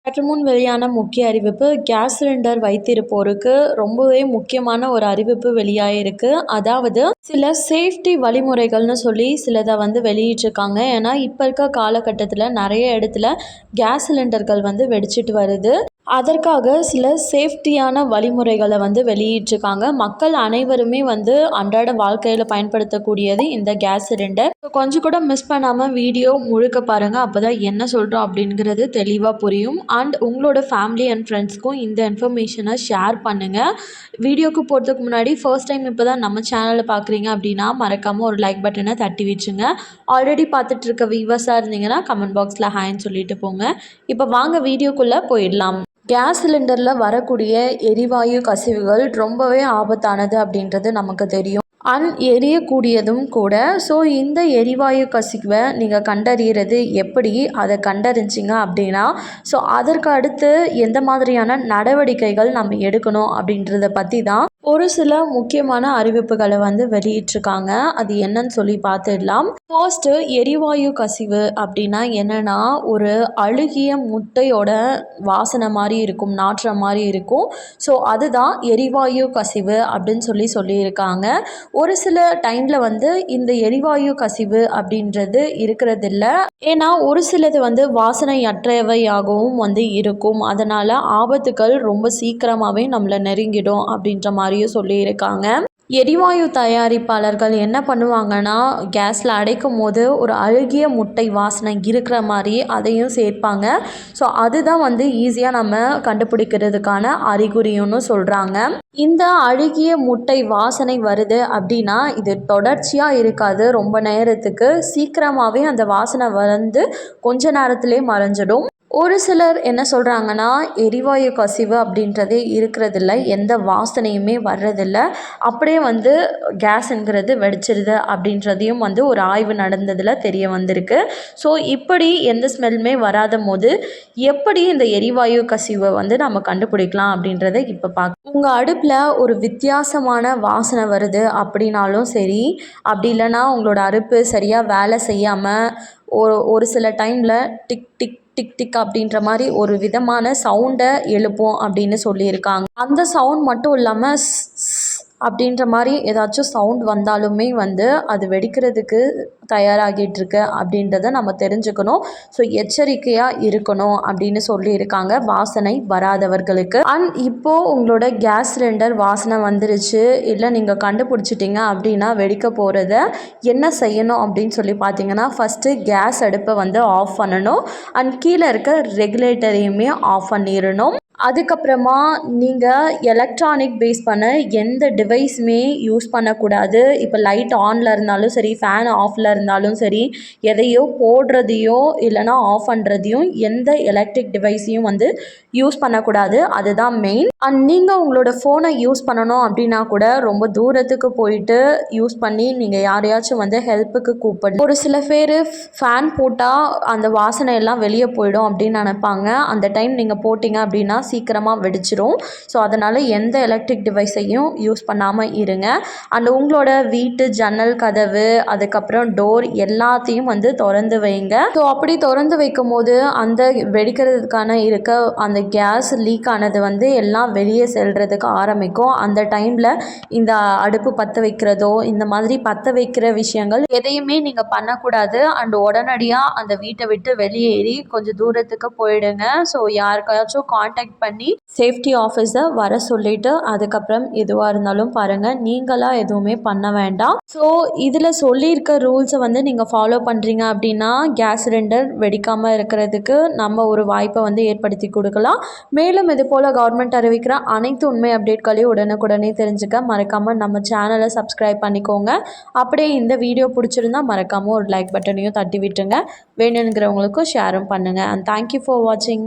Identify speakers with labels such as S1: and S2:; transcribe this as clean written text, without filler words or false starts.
S1: சற்று முன் வெளியான முக்கிய அறிவிப்பு கேஸ் சிலிண்டர் வைத்திருப்போருக்கு ரொம்பவே முக்கியமான ஒரு அறிவிப்பு வெளியாயிருக்கு. அதாவது சில சேஃப்டி வழிமுறைகள்னு சொல்லி சிலதை வெளியிட்டிருக்காங்க. ஏன்னா இப்போ இருக்க காலகட்டத்தில் நிறைய இடத்துல கேஸ் சிலிண்டர்கள் வெடிச்சிட்டு வருது. அதற்காக சில சேஃப்டியான வழிமுறைகளை வெளியிட்டிருக்காங்க. மக்கள் அனைவருமே அன்றாட வாழ்க்கையில் பயன்படுத்தக்கூடியது இந்த கேஸ் சிலிண்டர். கொஞ்சம் கூட மிஸ் பண்ணாமல் வீடியோ முழுக்க பாருங்கள். அப்போ தான் என்ன சொல்கிறோம் அப்படிங்கிறது தெளிவாக புரியும். அண்ட் உங்களோட ஃபேமிலி அண்ட் ஃப்ரெண்ட்ஸ்க்கும் இந்த இன்ஃபர்மேஷனை ஷேர் பண்ணுங்கள். வீடியோக்கு போகிறதுக்கு முன்னாடி ஃபர்ஸ்ட் டைம் இப்போ தான் நம்ம சேனலை பார்க்குறீங்க அப்படின்னா மறக்காமல் ஒரு லைக் பட்டனை தட்டி வச்சுங்க. ஆல்ரெடி பார்த்துட்டு இருக்க வியூவர்ஸாக இருந்தீங்கன்னா கமெண்ட் பாக்ஸில் ஹாய்ன்னு சொல்லிட்டு போங்க. இப்போ வாங்க வீடியோக்குள்ளே போயிடலாம். கேஸ் சிலிண்டரில் வரக்கூடிய எரிவாயு கசிவுகள் ரொம்பவே ஆபத்தானது அப்படின்றது நமக்கு தெரியும். எரியக்கூடியதும் கூட. ஸோ இந்த எரிவாயு கசிவை நீங்கள் கண்டறிகிறது எப்படி, அதை கண்டறிஞ்சிங்க அப்படின்னா ஸோ அதற்கு அடுத்து எந்த மாதிரியான நடவடிக்கைகள் நம்ம எடுக்கணும் அப்படின்றத பற்றி தான் ஒரு சில முக்கியமான அறிவிப்புகளை வெளியிட்டிருக்காங்க. அது என்னன்னு சொல்லி பார்த்துடலாம். ஃபர்ஸ்ட்டு எரிவாயு கசிவு அப்படின்னா என்னென்னா ஒரு அழுகிய முட்டையோட வாசனை மாதிரி இருக்கும், நாற்ற மாதிரி இருக்கும். ஸோ அதுதான் எரிவாயு கசிவு அப்படின்னு சொல்லியிருக்காங்க. ஒரு சில டைமில் இந்த எரிவாயு கசிவு அப்படின்றது இருக்கிறதில்ல. ஏன்னா ஒரு சிலது வாசனையற்றவையாகவும் இருக்கும். அதனால் ஆபத்துக்கள் ரொம்ப சீக்கிரமாகவே நம்மளை நெருங்கிடும் அப்படின்ற மாதிரியும் சொல்லியிருக்காங்க. எரிவாயு தயாரிப்பாளர்கள் என்ன பண்ணுவாங்கன்னா கேஸில் அடைக்கும் போது ஒரு அழுகிய முட்டை வாசனை இருக்கிற மாதிரி அதையும் சேர்ப்பாங்க. ஸோ அதுதான் ஈஸியாக நம்ம கண்டுபிடிக்கிறதுக்கான அறிகுறின்னு சொல்கிறாங்க. இந்த அழுகிய முட்டை வாசனை வருது அப்படின்னா இது தொடர்ச்சியாக இருக்காது. ரொம்ப நேரத்துக்கு சீக்கிரமாகவே அந்த வாசனை கொஞ்ச நேரத்திலே மறைஞ்சிடும். ஒரு சிலர் என்ன சொல்கிறாங்கன்னா எரிவாயு கசிவு அப்படின்றதே இருக்கிறதில்ல, எந்த வாசனையுமே வர்றதில்ல, அப்படியே கேஸுங்கிறது வெடிச்சிருது அப்படின்றதையும் ஒரு ஆய்வு நடந்ததில் தெரிய வந்திருக்கு. ஸோ இப்படி எந்த ஸ்மெல்லுமே வராத போது எப்படி இந்த எரிவாயு கசிவை நம்ம கண்டுபிடிக்கலாம் அப்படின்றத இப்போ பார்க்க. உங்கள் அடுப்பில் ஒரு வித்தியாசமான வாசனை வருது அப்படின்னாலும் சரி, அப்படி இல்லைன்னா உங்களோட அடுப்பு சரியாக வேலை செய்யாமல் ஒரு சில டைமில் டிக் டிக் டிக் டிக் அப்படின்ற மாதிரி ஒரு விதமான சவுண்டை எழுப்போம் அப்படின்னு சொல்லியிருக்காங்க. அந்த சவுண்ட் மட்டும் இல்லாமல் அப்படின்ற மாதிரி ஏதாச்சும் சவுண்ட் வந்தாலுமே அது வெடிக்கிறதுக்கு தயாராகிட்டுருக்கு அப்படின்றத நம்ம தெரிஞ்சுக்கணும். ஸோ எச்சரிக்கையாக இருக்கணும் அப்படின்னு சொல்லியிருக்காங்க வாசனை வராதவர்களுக்கு. இப்போது உங்களோட கேஸ் சிலிண்டர் வாசனை வந்துருச்சு, இல்லை நீங்கள் கண்டுபிடிச்சிட்டிங்க அப்படின்னா வெடிக்க போகிறத என்ன செய்யணும் அப்படின்னு சொல்லி பார்த்தீங்கன்னா ஃபஸ்ட்டு கேஸ் அடுப்பை ஆஃப் பண்ணணும். கீழே இருக்க ரெகுலேட்டரையுமே ஆஃப் பண்ணிடணும். அதுக்கப்புறமா நீங்கள் எலக்ட்ரானிக் பேஸ் பண்ண எந்த டிவைஸுமே யூஸ் பண்ணக்கூடாது. இப்போ லைட் ஆனில் இருந்தாலும் சரி, ஃபேன் ஆஃபில் இருந்தாலும் சரி, எதையோ போடுறதையோ இல்லைனா ஆஃப் பண்ணுறதையும் எந்த எலக்ட்ரிக் டிவைஸையும் யூஸ் பண்ணக்கூடாது. அதுதான் மெயின். நீங்கள் உங்களோட ஃபோனை யூஸ் பண்ணணும் அப்படின்னா கூட ரொம்ப தூரத்துக்கு போயிட்டு யூஸ் பண்ணி நீங்கள் யாரையாச்சும் ஹெல்ப்புக்கு கூப்பிடு. ஒரு சில பேர் ஃபேன் போட்டால் அந்த வாசனை எல்லாம் வெளியே போயிடும் அப்படின்னு நினைப்பாங்க. அந்த டைம் நீங்கள் போட்டிங்க அப்படின்னா சீக்கிரமாக வெடிச்சிரும். ஸோ அதனால் எந்த எலக்ட்ரிக் டிவைஸையும் யூஸ் பண்ணாமல் இருங்க. உங்களோட வீட்டு ஜன்னல் கதவு அதுக்கப்புறம் டோர் எல்லாத்தையும் திறந்து வைங்க. ஸோ அப்படி திறந்து வைக்கும் போது அந்த வெடிக்கிறதுக்கான அந்த கேஸ் லீக் ஆனது எல்லாம் வெளியே செல்றதுக்கு ஆரம்பிக்கும். அந்த டைமில் இந்த அடுப்பு பற்ற வைக்கிறதோ இந்த மாதிரி பற்ற வைக்கிற விஷயங்கள் எதையுமே நீங்கள் பண்ணக்கூடாது. உடனடியாக அந்த வீட்டை விட்டு வெளியேறி கொஞ்சம் தூரத்துக்கு போயிடுங்க. ஸோ யாருக்காச்சும் காண்டாக்ட் பண்ணி சேஃப்டி ஆஃபீஸர் வர சொல்லிவிட்டு அதுக்கப்புறம் எதுவாக இருந்தாலும் பாருங்கள். நீங்களாக எதுவுமே பண்ண வேண்டாம். ஸோ இதில் சொல்லியிருக்க ரூல்ஸை நீங்கள் ஃபாலோ பண்ணுறீங்க அப்படின்னா கேஸ் சிலிண்டர் வெடிக்காமல் இருக்கிறதுக்கு நம்ம ஒரு வாய்ப்பை ஏற்படுத்தி கொடுக்கலாம். மேலும் இது போல் கவர்மெண்ட் அறிவிக்கிற அனைத்து உண்மை அப்டேட்களையும் உடனுக்குடனே தெரிஞ்சுக்க மறக்காமல் நம்ம சேனலை சப்ஸ்கிரைப் பண்ணிக்கோங்க. அப்படியே இந்த வீடியோ பிடிச்சிருந்தா மறக்காமல் ஒரு லைக் பட்டனையும் தட்டி விட்டுருங்க. வேணுங்கிறவங்களுக்கும் ஷேரும் பண்ணுங்கள். அண்ட் தேங்க்யூ ஃபார் வாட்சிங்.